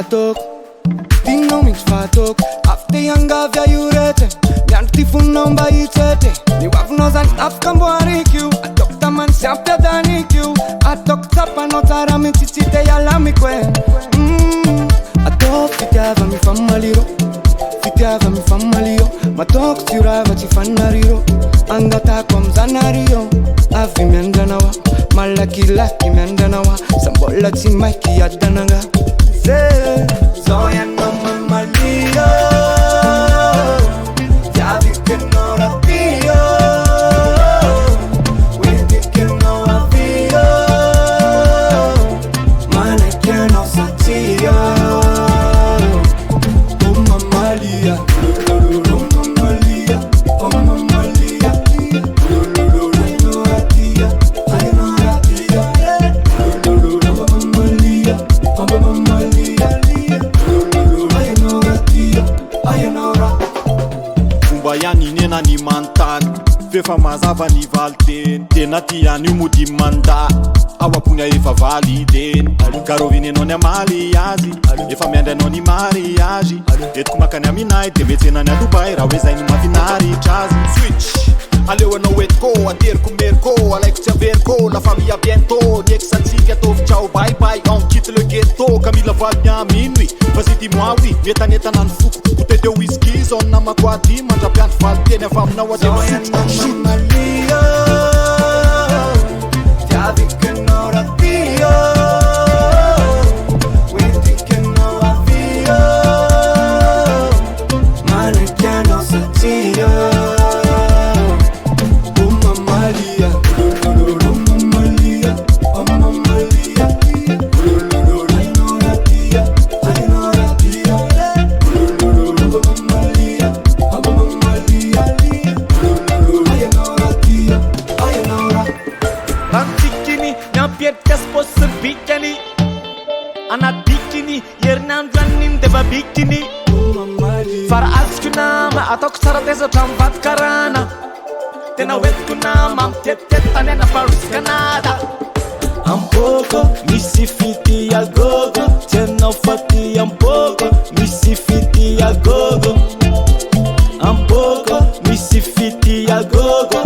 fatoko tinao mihitsy fatoko avy te hangavy ayorety miandro ty foninao mba hitsety ny hoavinao zany afaka mboariko io ataoko tamany sy ampiadaniko io ataoko tsapanao tsara mihitsy tsy te hialamiko e ataoko fitiava mifamaliro fitiava mifamalio mataoko tsy rava tsy fanariro angatako amizanario avy miandranawa malakilaky miandranawa sambola tsy maiky adananga zao ianao Mamalia tiaviko ianao Reveo hoentiko ianao avio manaiky ianao satria oh Mamalia Yaninena ni mantany fefa mazava ny valiteny tena tiany io mody manda awapony efa valideny garovinenao ny mariazy efa miandranao ny mariage etiko makany aminay de metsenany a Dubai raha hoe zay ny mahafinaritra azy switch aleo anao etiko ateriko meriko alaiko tsy averiko la famille à bientôt ny exatsika ataovy ciao bye bye on quitte le ghetto Camila valy minuit vas-y dis-moi oui etanetana ny foko bouteille de whisky zone namako aty mandrapiandro valy teny avy aminao atelo Mamalia tiaviko ianao Reveo hoentiko ianao avio manaiky ianao satria oh Mamalia anadikiny herinandroaniny de babikiny fara azoko nama ataoko tsara tezatra mivady karana tena hoentiko nama mitetitety tany ana farosikanada ampoko misy fity agogo tianao faty ampoko misy fity agogo ampoko misy fity agogo